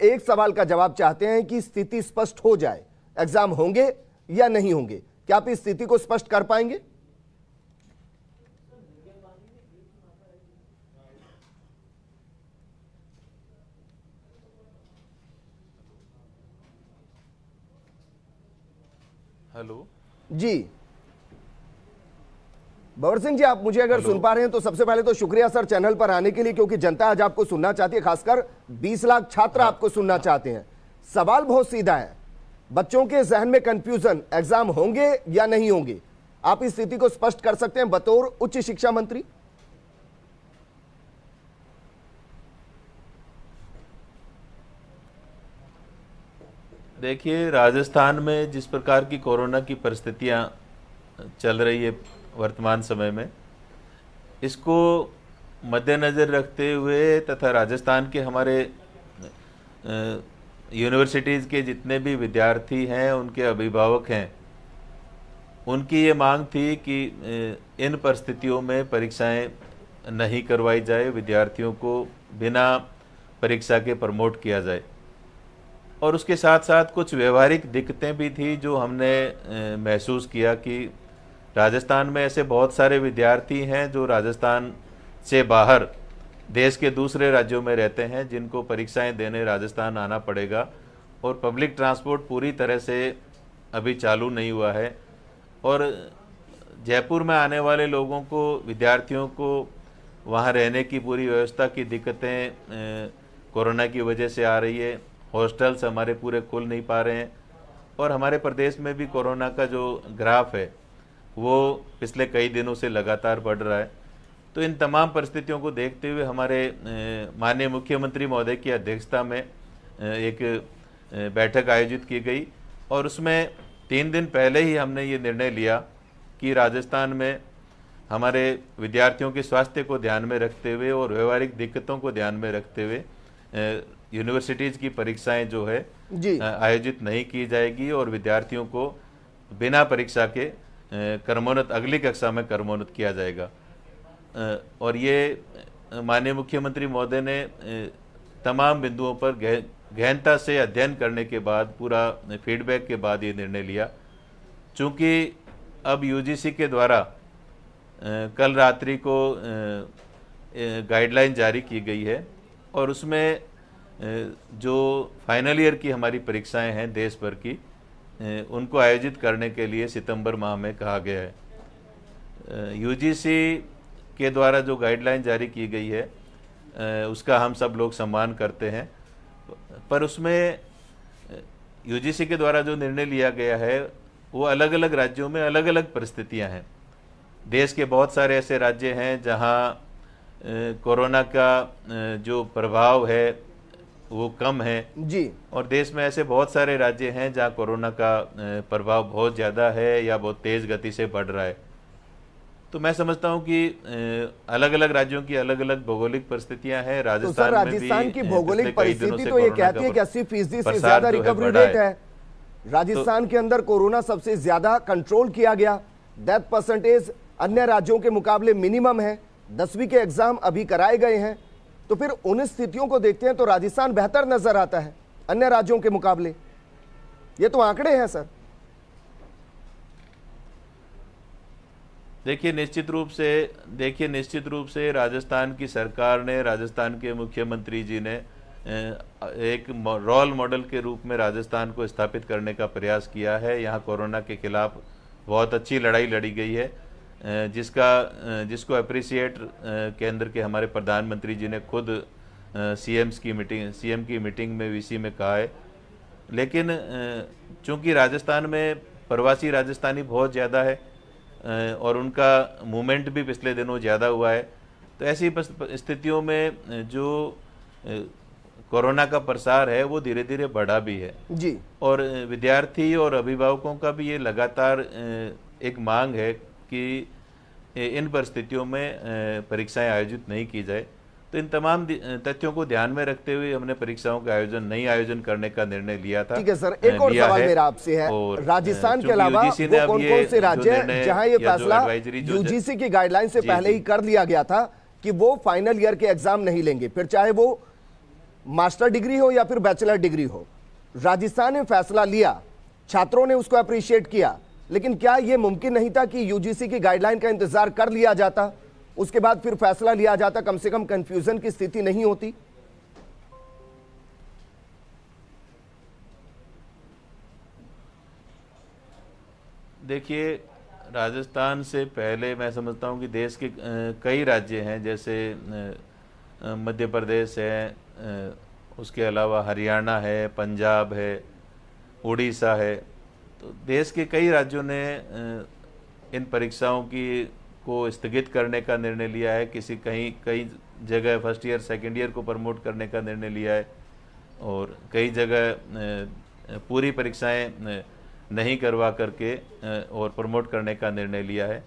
एक सवाल का जवाब चाहते हैं कि स्थिति स्पष्ट हो जाए, एग्जाम होंगे या नहीं होंगे। क्या आप इस स्थिति को स्पष्ट कर पाएंगे? हेलो जी भंवर सिंह जी, आप मुझे अगर सुन पा रहे हैं तो सबसे पहले तो शुक्रिया सर चैनल पर आने के लिए, क्योंकि जनता आज आपको सुनना चाहती है, खासकर 20 लाख छात्र आपको सुनना चाहते हैं। सवाल बहुत सीधा है, बच्चों के जहन में कंफ्यूजन, एग्जाम होंगे या नहीं होंगे। आप इस स्थिति को स्पष्ट कर सकते हैं बतौर उच्च शिक्षा मंत्री? देखिए, राजस्थान में जिस प्रकार की कोरोना की परिस्थितियां चल रही है वर्तमान समय में, इसको मद्देनज़र रखते हुए तथा राजस्थान के हमारे यूनिवर्सिटीज़ के जितने भी विद्यार्थी हैं, उनके अभिभावक हैं, उनकी ये मांग थी कि इन परिस्थितियों में परीक्षाएं नहीं करवाई जाए, विद्यार्थियों को बिना परीक्षा के प्रमोट किया जाए। और उसके साथ साथ कुछ व्यवहारिक दिक्कतें भी थी जो हमने महसूस किया कि राजस्थान में ऐसे बहुत सारे विद्यार्थी हैं जो राजस्थान से बाहर देश के दूसरे राज्यों में रहते हैं, जिनको परीक्षाएं देने राजस्थान आना पड़ेगा, और पब्लिक ट्रांसपोर्ट पूरी तरह से अभी चालू नहीं हुआ है। और जयपुर में आने वाले लोगों को, विद्यार्थियों को वहाँ रहने की पूरी व्यवस्था की दिक्कतें कोरोना की वजह से आ रही है। हॉस्टल्स हमारे पूरे खुल नहीं पा रहे हैं, और हमारे प्रदेश में भी कोरोना का जो ग्राफ है वो पिछले कई दिनों से लगातार बढ़ रहा है। तो इन तमाम परिस्थितियों को देखते हुए हमारे माननीय मुख्यमंत्री महोदय की अध्यक्षता में एक बैठक आयोजित की गई, और उसमें 3 दिन पहले ही हमने ये निर्णय लिया कि राजस्थान में हमारे विद्यार्थियों के स्वास्थ्य को ध्यान में रखते हुए और व्यवहारिक दिक्कतों को ध्यान में रखते हुए यूनिवर्सिटीज़ की परीक्षाएं जो है आयोजित नहीं की जाएगी, और विद्यार्थियों को बिना परीक्षा के कर्मोन्नत, अगली कक्षा में कर्मोन्नत किया जाएगा। और ये माननीय मुख्यमंत्री महोदय ने तमाम बिंदुओं पर गहनता से अध्ययन करने के बाद, पूरा फीडबैक के बाद ये निर्णय लिया। चूँकि अब यूजीसी के द्वारा कल रात्रि को गाइडलाइन जारी की गई है, और उसमें जो फाइनल ईयर की हमारी परीक्षाएं हैं देश भर की, उनको आयोजित करने के लिए सितंबर माह में कहा गया है। यूजीसी के द्वारा जो गाइडलाइन जारी की गई है उसका हम सब लोग सम्मान करते हैं, पर उसमें यूजीसी के द्वारा जो निर्णय लिया गया है वो अलग अलग राज्यों में अलग अलग परिस्थितियां हैं। देश के बहुत सारे ऐसे राज्य हैं जहां कोरोना का जो प्रभाव है वो कम है जी, और देश में ऐसे बहुत सारे राज्य हैं जहां कोरोना का प्रभाव बहुत ज़्यादा है या बहुत तेज़ गति से बढ़ रहा है। तो मैं समझता हूं कि अलग अलग राज्यों की अलग अलग भौगोलिक परिस्थितियां हैं। राजस्थान में भी राजस्थान की भौगोलिक परिस्थिति तो ये कहती है कि 80% से ज्यादा रिकवरी रेट है। राजस्थान के अंदर कोरोना सबसे ज्यादा कंट्रोल किया गया, डेथ परसेंटेज अन्य राज्यों के मुकाबले मिनिमम है, 10वीं के एग्जाम अभी कराए गए हैं। तो फिर उन स्थितियों को देखते हैं तो राजस्थान बेहतर नजर आता है अन्य राज्यों के मुकाबले। ये तो आंकड़े हैं सर। देखिए निश्चित रूप से राजस्थान की सरकार ने, राजस्थान के मुख्यमंत्री जी ने एक रोल मॉडल के रूप में राजस्थान को स्थापित करने का प्रयास किया है। यहाँ कोरोना के खिलाफ बहुत अच्छी लड़ाई लड़ी गई है, जिसको अप्रिशिएट केंद्र के हमारे प्रधानमंत्री जी ने खुद सीएम की मीटिंग में वीसी में कहा है। लेकिन चूंकि राजस्थान में प्रवासी राजस्थानी बहुत ज़्यादा है और उनका मूवमेंट भी पिछले दिनों ज़्यादा हुआ है, तो ऐसी स्थितियों में जो कोरोना का प्रसार है वो धीरे धीरे बढ़ा भी है जी। और विद्यार्थी और अभिभावकों का भी ये लगातार एक मांग है कि इन परिस्थितियों में परीक्षाएं आयोजित नहीं की जाए। तो इन तमाम तथ्यों को ध्यान में रखते हुए हमने परीक्षाओं का नहीं आयोजन करने का निर्णय लिया था। ठीक है सर, एक और सवाल मेरा आपसे है, राजस्थान के अलावा वो कौन-कौन से राज्य हैं जहां ये फैसला यूजीसी की गाइडलाइन से पहले ही कर लिया गया था कि वो फाइनल ईयर के एग्जाम नहीं लेंगे, फिर चाहे वो मास्टर डिग्री हो या फिर बैचलर डिग्री हो, राजस्थान ने फैसला लिया, छात्रों ने उसको अप्रिशिएट किया, लेकिन क्या यह मुमकिन नहीं था कि यूजीसी की गाइडलाइन का इंतजार कर लिया जाता, उसके बाद फिर फैसला लिया जाता, कम से कम कंफ्यूजन की स्थिति नहीं होती? देखिए, राजस्थान से पहले मैं समझता हूँ कि देश के कई राज्य हैं, जैसे मध्य प्रदेश है, उसके अलावा हरियाणा है, पंजाब है, उड़ीसा है। तो देश के कई राज्यों ने इन परीक्षाओं को स्थगित करने का निर्णय लिया है। कई जगह फर्स्ट ईयर सेकेंड ईयर को प्रमोट करने का निर्णय लिया है, और कई जगह पूरी परीक्षाएं नहीं करवा करके और प्रमोट करने का निर्णय लिया है।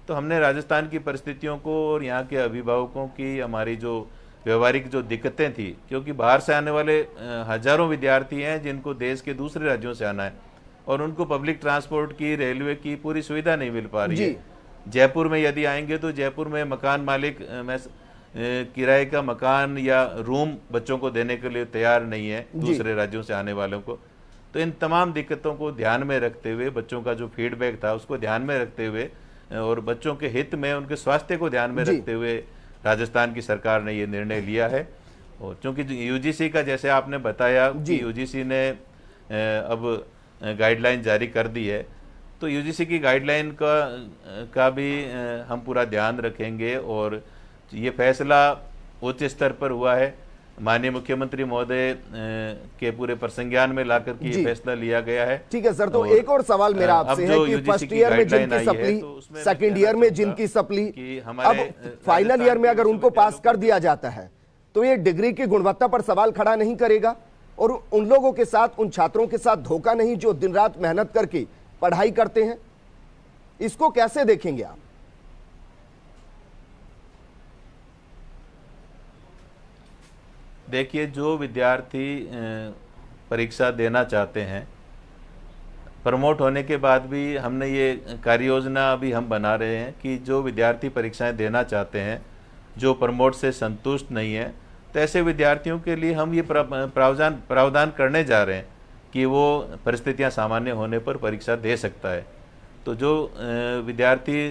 तो हमने राजस्थान की परिस्थितियों को और यहाँ के अभिभावकों की, हमारी जो व्यवहारिक जो दिक्कतें थी, क्योंकि बाहर से आने वाले हजारों विद्यार्थी हैं जिनको देश के दूसरे राज्यों से आना है, और उनको पब्लिक ट्रांसपोर्ट की, रेलवे की पूरी सुविधा नहीं मिल पा रही है। जयपुर में यदि आएंगे तो जयपुर में मकान मालिक किराए का मकान या रूम बच्चों को देने के लिए तैयार नहीं है, दूसरे राज्यों से आने वालों को। तो इन तमाम दिक्कतों को ध्यान में रखते हुए, बच्चों का जो फीडबैक था उसको ध्यान में रखते हुए, और बच्चों के हित में, उनके स्वास्थ्य को ध्यान में रखते हुए राजस्थान की सरकार ने ये निर्णय लिया है। और चूंकि यूजीसी का, जैसे आपने बताया कि यूजीसी ने अब गाइडलाइन जारी कर दी है, तो यूजीसी की गाइडलाइन का भी हम पूरा ध्यान रखेंगे। और ये फैसला उच्च स्तर पर हुआ है, माननीय मुख्यमंत्री महोदय के पूरे प्रसंज्ञान में लाकर के ये फैसला लिया गया है। ठीक है सर, तो एक और सवाल मेरा आपसे है कि फर्स्ट ईयर में जिनकी सप्ली, सेकंड ईयर में जिनकी सप्ली, अब फाइनल ईयर में अगर उनको पास कर दिया जाता है तो ये डिग्री की गुणवत्ता पर सवाल खड़ा नहीं करेगा? और उन लोगों के साथ, उन छात्रों के साथ धोखा नहीं जो दिन रात मेहनत करके पढ़ाई करते हैं? इसको कैसे देखेंगे आप? देखिए, जो विद्यार्थी परीक्षा देना चाहते हैं, प्रमोट होने के बाद भी हमने ये कार्य योजना अभी हम बना रहे हैं कि जो विद्यार्थी परीक्षाएं देना चाहते हैं, जो प्रमोट से संतुष्ट नहीं है, तो ऐसे विद्यार्थियों के लिए हम ये प्रावधान करने जा रहे हैं कि वो परिस्थितियां सामान्य होने पर परीक्षा दे सकता है। तो जो विद्यार्थी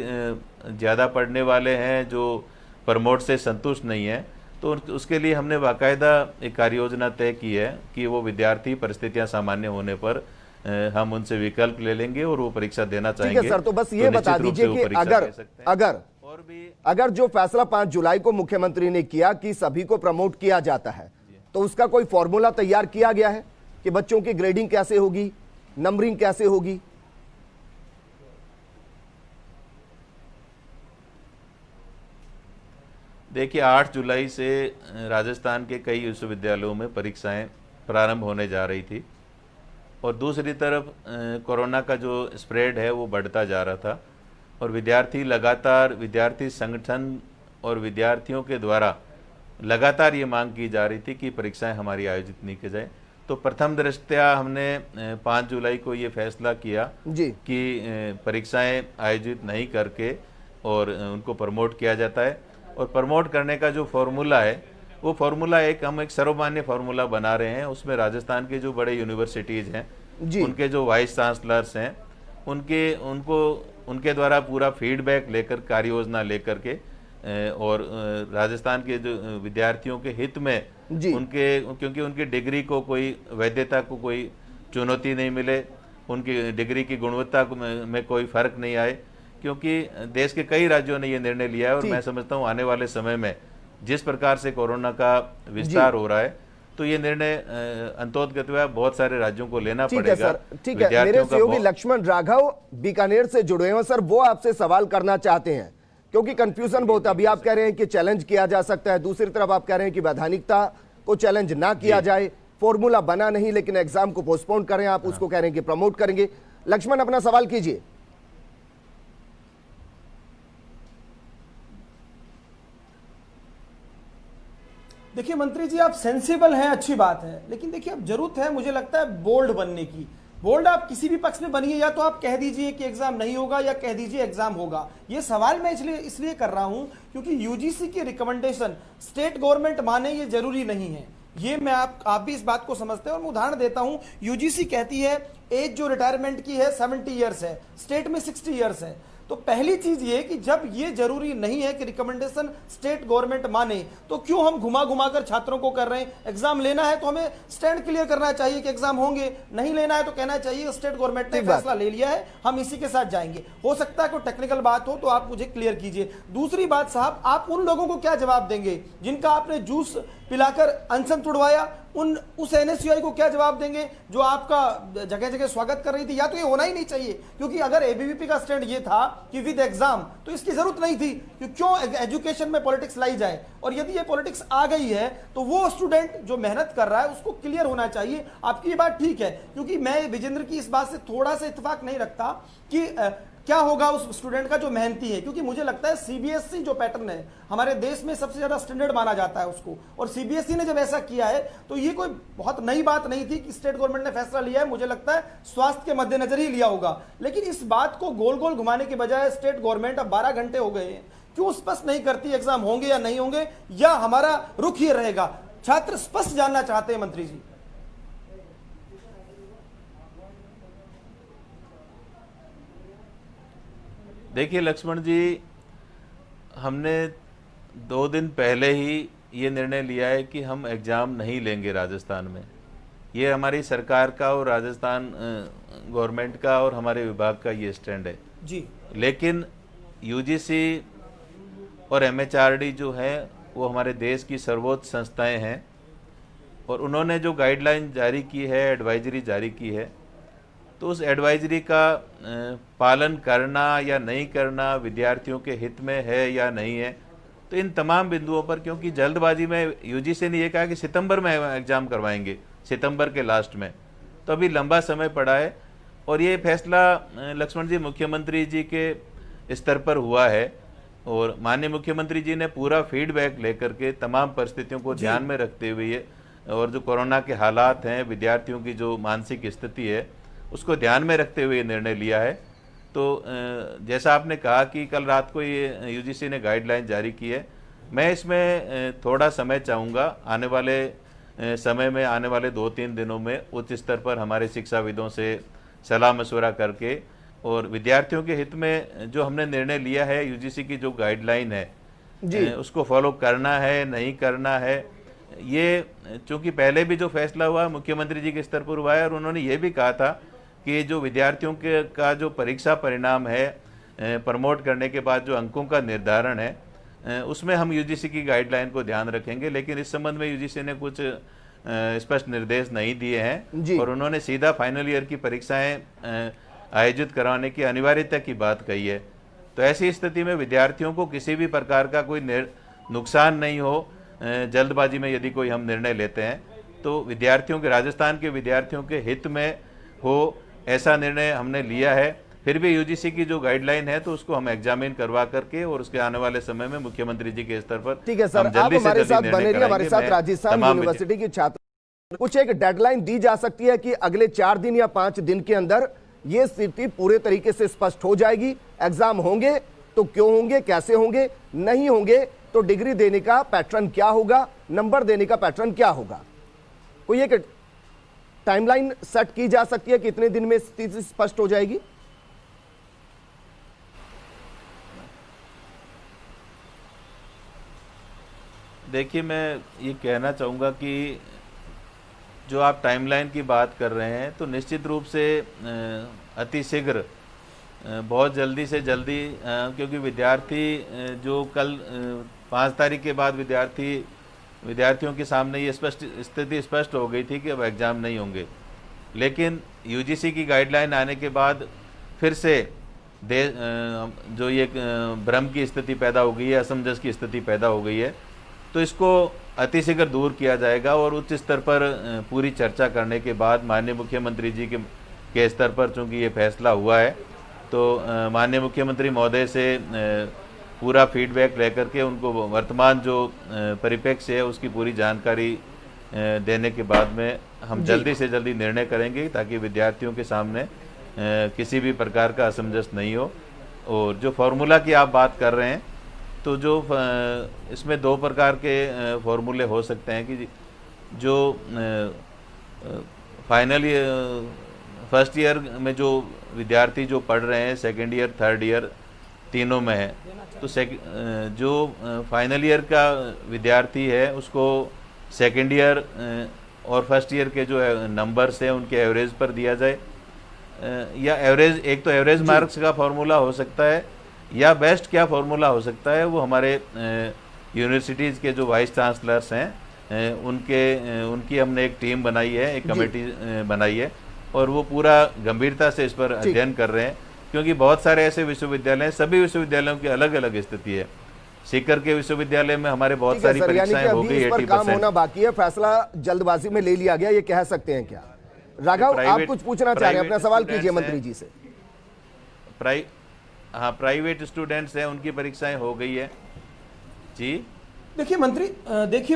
ज़्यादा पढ़ने वाले हैं, जो प्रमोट से संतुष्ट नहीं है, तो उसके लिए हमने बाकायदा एक कार्य योजना तय की है कि वो विद्यार्थी परिस्थितियां सामान्य होने पर हम उनसे विकल्प ले लेंगे और वो परीक्षा देना चाहेंगे। ठीक है सर, तो बस ये बता दीजिए कि अगर जो फैसला 5 जुलाई को मुख्यमंत्री ने किया कि सभी को प्रमोट किया जाता है, तो उसका कोई फॉर्मूला तैयार किया गया है कि बच्चों की ग्रेडिंग कैसे होगी, नंबरिंग कैसे होगी? देखिए, 8 जुलाई से राजस्थान के कई विश्वविद्यालयों में परीक्षाएं प्रारंभ होने जा रही थी, और दूसरी तरफ कोरोना का जो स्प्रेड है वो बढ़ता जा रहा था, और विद्यार्थी संगठन और विद्यार्थियों के द्वारा लगातार ये मांग की जा रही थी कि परीक्षाएं हमारी आयोजित नहीं की जाए। तो प्रथम दृष्टया हमने 5 जुलाई को ये फैसला किया कि परीक्षाएं आयोजित नहीं करके और उनको प्रमोट किया जाता है। और प्रमोट करने का जो फॉर्मूला है, वो फॉर्मूला हम एक सर्वमान्य फॉर्मूला बना रहे हैं। उसमें राजस्थान के जो बड़े यूनिवर्सिटीज़ हैं, उनके जो वाइस चांसलर्स हैं, उनके द्वारा पूरा फीडबैक लेकर, कार्य योजना लेकर के, और राजस्थान के जो विद्यार्थियों के हित में क्योंकि उनकी डिग्री को, कोई वैधता को कोई चुनौती नहीं मिले, उनकी डिग्री की गुणवत्ता में कोई फर्क नहीं आए, क्योंकि देश के कई राज्यों ने ये निर्णय लिया है। और मैं समझता हूँ आने वाले समय में जिस प्रकार से कोरोना का विस्तार हो रहा है, तो ये निर्णय अंतोतगत्वा बहुत सारे राज्यों को लेना पड़ेगा। ठीक है, मेरे सहयोगी लक्ष्मण राघव बीकानेर से जुड़े हैं सर, वो आपसे सवाल करना चाहते हैं, क्योंकि कंफ्यूजन बहुत। अभी आप कह रहे हैं कि चैलेंज किया जा सकता है, दूसरी तरफ आप कह रहे हैं कि वैधानिकता को चैलेंज ना किया जाए, फॉर्मूला बना नहीं लेकिन एग्जाम को पोस्टपोन करें, आप उसको कह रहे हैं कि प्रमोट करेंगे। लक्ष्मण, अपना सवाल कीजिए। देखिए मंत्री जी, आप सेंसिबल हैं, अच्छी बात है, लेकिन देखिए अब जरूरत है, मुझे लगता है, बोल्ड बनने की। बोल्ड आप किसी भी पक्ष में बनिए, या तो आप कह दीजिए कि एग्जाम नहीं होगा या कह दीजिए एग्जाम होगा। ये सवाल मैं इसलिए कर रहा हूं क्योंकि यूजीसी की रिकमेंडेशन स्टेट गवर्नमेंट माने ये जरूरी नहीं है। ये मैं आप भी इस बात को समझते हैं। और मैं उदाहरण देता हूं, यूजीसी कहती है एज जो रिटायरमेंट की है 70 ईयर्स है, स्टेट में 60 ईयर्स है। तो पहली चीज ये कि जब ये जरूरी नहीं है कि रिकमेंडेशन स्टेट गवर्नमेंट माने, तो क्यों हम घुमा घुमा कर छात्रों को कर रहे हैं? एग्जाम लेना है तो हमें स्टैंड क्लियर करना चाहिए कि एग्जाम होंगे, नहीं लेना है तो कहना चाहिए स्टेट गवर्नमेंट ने फैसला ले लिया है, हम इसी के साथ जाएंगे। हो सकता है कोई टेक्निकल बात हो तो आप मुझे क्लियर कीजिए। दूसरी बात साहब, आप उन लोगों को क्या जवाब देंगे जिनका आपने जूस पिलाकर अनशन तुड़वाया? उस एनएसयूआई को क्या जवाब देंगे जो आपका जगह जगह स्वागत कर रही थी? या तो ये होना ही नहीं चाहिए, क्योंकि अगर एबीवीपी का स्टैंड ये था कि विद एग्जाम, तो इसकी जरूरत नहीं थी कि क्यों एजुकेशन में पॉलिटिक्स लाई जाए। और यदि ये पॉलिटिक्स आ गई है तो वो स्टूडेंट जो मेहनत कर रहा है उसको क्लियर होना चाहिए। आपकी ये बात ठीक है, क्योंकि मैं विजेंद्र की इस बात से थोड़ा सा इत्तेफाक नहीं रखता कि क्या होगा उस स्टूडेंट का जो मेहनती है, क्योंकि मुझे लगता है सीबीएसई जो पैटर्न है हमारे देश में सबसे ज्यादा स्टैंडर्ड माना जाता है उसको, और सीबीएसई ने जब ऐसा किया है तो ये कोई बहुत नई बात नहीं थी कि स्टेट गवर्नमेंट ने फैसला लिया है। मुझे लगता है स्वास्थ्य के मद्देनजर ही लिया होगा। लेकिन इस बात को गोल गोल घुमाने के बजाय स्टेट गवर्नमेंट अब 12 घंटे हो गए हैं, क्यों स्पष्ट नहीं करती एग्जाम होंगे या नहीं होंगे, या हमारा रुख ये रहेगा? छात्र स्पष्ट जानना चाहते हैं मंत्री जी। देखिए लक्ष्मण जी, हमने 2 दिन पहले ही ये निर्णय लिया है कि हम एग्ज़ाम नहीं लेंगे राजस्थान में। ये हमारी सरकार का और राजस्थान गवर्नमेंट का और हमारे विभाग का ये स्टैंड है जी। लेकिन यूजीसी और एमएचआरडी जो है वो हमारे देश की सर्वोच्च संस्थाएं हैं, और उन्होंने जो गाइडलाइन जारी की है, एडवाइजरी जारी की है, तो उस एडवाइजरी का पालन करना या नहीं करना विद्यार्थियों के हित में है या नहीं है, तो इन तमाम बिंदुओं पर, क्योंकि जल्दबाजी में यूजीसी ने यह कहा कि सितंबर में एग्ज़ाम करवाएंगे, सितंबर के लास्ट में, तो अभी लंबा समय पड़ा है। और ये फैसला लक्ष्मण जी मुख्यमंत्री जी के स्तर पर हुआ है, और माननीय मुख्यमंत्री जी ने पूरा फीडबैक लेकर के तमाम परिस्थितियों को ध्यान में रखते हुए और जो कोरोना के हालात हैं, विद्यार्थियों की जो मानसिक स्थिति है, उसको ध्यान में रखते हुए निर्णय लिया है। तो जैसा आपने कहा कि कल रात को ये यूजीसी ने गाइडलाइन जारी की है, मैं इसमें थोड़ा समय चाहूँगा। आने वाले समय में, आने वाले 2-3 दिनों में उच्च स्तर पर हमारे शिक्षाविदों से सलाह मशवरा करके और विद्यार्थियों के हित में जो हमने निर्णय लिया है, यूजीसी की जो गाइडलाइन है उसको फॉलो करना है नहीं करना है। ये चूँकि पहले भी जो फैसला हुआ मुख्यमंत्री जी के स्तर पर हुआ है, और उन्होंने ये भी कहा था कि जो विद्यार्थियों के का जो परीक्षा परिणाम है प्रमोट करने के बाद जो अंकों का निर्धारण है, उसमें हम यूजीसी की गाइडलाइन को ध्यान रखेंगे। लेकिन इस संबंध में यूजीसी ने कुछ स्पष्ट निर्देश नहीं दिए हैं, और उन्होंने सीधा फाइनल ईयर की परीक्षाएं आयोजित करवाने की अनिवार्यता की बात कही है। तो ऐसी स्थिति में विद्यार्थियों को किसी भी प्रकार का कोई नुकसान नहीं हो, जल्दबाजी में यदि कोई हम निर्णय लेते हैं तो विद्यार्थियों के, राजस्थान के विद्यार्थियों के हित में हो, ऐसा निर्णय हमने लिया है। फिर भी यूजीसी की जो गाइडलाइन है तो उसको हम एग्जामिन करवा करके और उसके आने वाले समय में मुख्यमंत्री जी के स्तर पर, ठीक है सर, आप हमारे साथ बने रहिए। हमारे साथ राजस्थान यूनिवर्सिटी के छात्र, कुछ एक डेडलाइन दी जा सकती है कि अगले 4 दिन या 5 दिन के अंदर ये स्थिति पूरे तरीके से स्पष्ट हो जाएगी? एग्जाम होंगे तो क्यों होंगे, कैसे होंगे, नहीं होंगे तो डिग्री देने का पैटर्न क्या होगा, नंबर देने का पैटर्न क्या होगा? कोई एक टाइमलाइन सेट की जा सकती है कि कितने दिन में स्थिति स्पष्ट हो जाएगी? देखिए, मैं ये कहना चाहूँगा कि जो आप टाइमलाइन की बात कर रहे हैं तो निश्चित रूप से अतिशीघ्र, बहुत जल्दी से जल्दी, क्योंकि विद्यार्थी जो कल 5 तारीख के बाद विद्यार्थियों के सामने ये स्थिति स्पष्ट हो गई थी कि अब एग्ज़ाम नहीं होंगे। लेकिन यूजीसी की गाइडलाइन आने के बाद फिर से जो ये भ्रम की स्थिति पैदा हो गई है, असमंजस की स्थिति पैदा हो गई है, तो इसको अतिशीघ्र दूर किया जाएगा। और उच्च स्तर पर पूरी चर्चा करने के बाद माननीय मुख्यमंत्री जी के स्तर पर चूँकि ये फैसला हुआ है, तो माननीय मुख्यमंत्री महोदय से पूरा फीडबैक लेकर के उनको वर्तमान जो परिप्रेक्ष्य है उसकी पूरी जानकारी देने के बाद में हम जल्दी से जल्दी निर्णय करेंगे, ताकि विद्यार्थियों के सामने किसी भी प्रकार का असमंजस नहीं हो। और जो फार्मूला की आप बात कर रहे हैं, तो जो इसमें 2 प्रकार के फार्मूले हो सकते हैं कि जो फाइनल फर्स्ट ईयर में जो विद्यार्थी जो पढ़ रहे हैं, सेकेंड ईयर थर्ड ईयर तीनों में है, तो जो फाइनल ईयर का विद्यार्थी है उसको सेकेंड ईयर और फर्स्ट ईयर के जो नंबर्स हैं उनके एवरेज पर दिया जाए, या एवरेज, एक तो एवरेज मार्क्स का फॉर्मूला हो सकता है, या बेस्ट क्या फॉर्मूला हो सकता है वो हमारे यूनिवर्सिटीज़ के जो वाइस चांसलर्स हैं उनकी हमने एक टीम बनाई है, एक कमेटी बनाई है, और वो पूरा गंभीरता से इस पर अध्ययन कर रहे हैं, क्योंकि बहुत सारे ऐसे विश्वविद्यालय हैं, सभी विश्वविद्यालयों की अलग अलग स्थिति है। सीकर के विश्वविद्यालय में हमारे बहुत सारी परीक्षाएं हो गई, 80% काम होना बाकी है, फैसला जल्दबाजी में ले लिया गया, ये कह सकते हैं क्या? राघव, आप कुछ पूछना चाह रहे हैं, अपना सवाल कीजिए मंत्री जी से। हाँ, प्राइवेट स्टूडेंट्स हैं, उनकी परीक्षाएं हो गई है जी। देखिए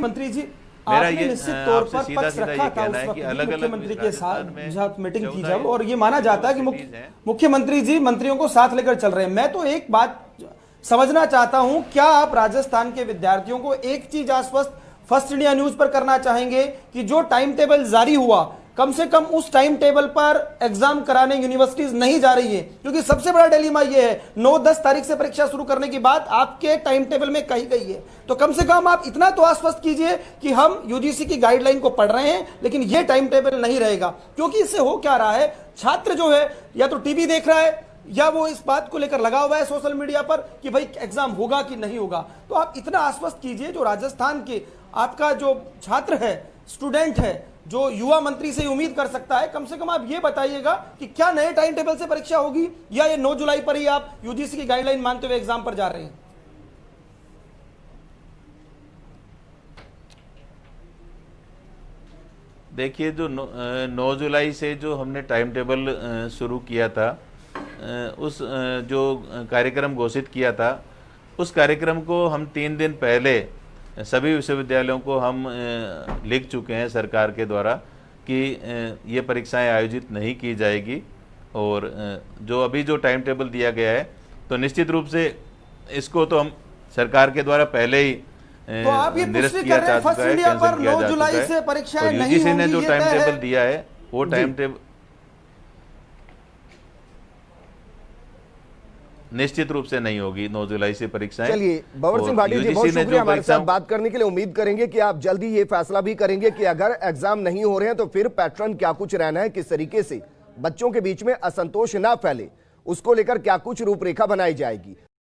मंत्री जी, मेरा आपने ये निश्चित तौर पर सीधा पक्ष सीधा रखा ये था कहना उस है वक्त कि अलग-अलग मुख्यमंत्री के राजस्थान साथ मीटिंग की 14 जब, और ये माना जाता है कि मुख्यमंत्री जी मंत्रियों को साथ लेकर चल रहे हैं। मैं तो एक बात समझना चाहता हूं, क्या आप राजस्थान के विद्यार्थियों को एक चीज आश्वस्त फर्स्ट इंडिया न्यूज पर करना चाहेंगे कि जो टाइम टेबल जारी हुआ, कम से कम उस टाइम टेबल पर एग्जाम कराने यूनिवर्सिटीज नहीं जा रही है? क्योंकि सबसे बड़ा डिलेमा यह है, 9-10 तारीख से परीक्षा शुरू करने की बात आपके टाइम टेबल में कही गई है, तो कम से कम आप इतना तो आश्वस्त कीजिए कि हम यूजीसी की गाइडलाइन को पढ़ रहे हैं, लेकिन यह टाइम टेबल नहीं रहेगा। क्योंकि इससे हो क्या रहा है, छात्र जो है या तो टीवी देख रहा है, या वो इस बात को लेकर लगा हुआ है सोशल मीडिया पर कि भाई एग्जाम होगा कि नहीं होगा। तो आप इतना आश्वस्त कीजिए, जो राजस्थान के आपका जो छात्र है, स्टूडेंट है, जो युवा मंत्री से उम्मीद कर सकता है, कम से कम आप ये बताइएगा कि क्या नए टाइम टेबल से परीक्षा होगी, या ये 9 जुलाई पर ही आप यूजीसी की गाइडलाइन मानते हुए एग्जाम पर जा रहे हैं? देखिए, जो 9 जुलाई से जो हमने टाइम टेबल शुरू किया था, उस जो कार्यक्रम घोषित किया था, उस कार्यक्रम को हम 3 दिन पहले सभी विश्वविद्यालयों को हम लिख चुके हैं सरकार के द्वारा कि ये परीक्षाएं आयोजित नहीं की जाएगी। और जो अभी जो टाइम टेबल दिया गया है, तो निश्चित रूप से इसको तो हम सरकार के द्वारा पहले ही तो आप ये पुष्टि कर रहे हैं फर्स्ट इंडिया पर 9 जुलाई से परीक्षाएं नहीं होंगी? यूजीसी ने जो टाइम टेबल दिया है वो टाइम टेबल निश्चित रूप से नहीं होगी 9 जुलाई से परीक्षाएं। चलिए, भंवर सिंह भाटिया जी, बहुत शुक्रिया हमारे साथ बात करने के लिए। उम्मीद करेंगे कि आप जल्दी ये फैसला भी करेंगे कि अगर एग्जाम नहीं हो रहे हैं तो फिर पैटर्न क्या कुछ रहना है, किस तरीके से बच्चों के बीच में असंतोष ना फैले, उसको लेकर क्या कुछ रूपरेखा बनाई जाएगी।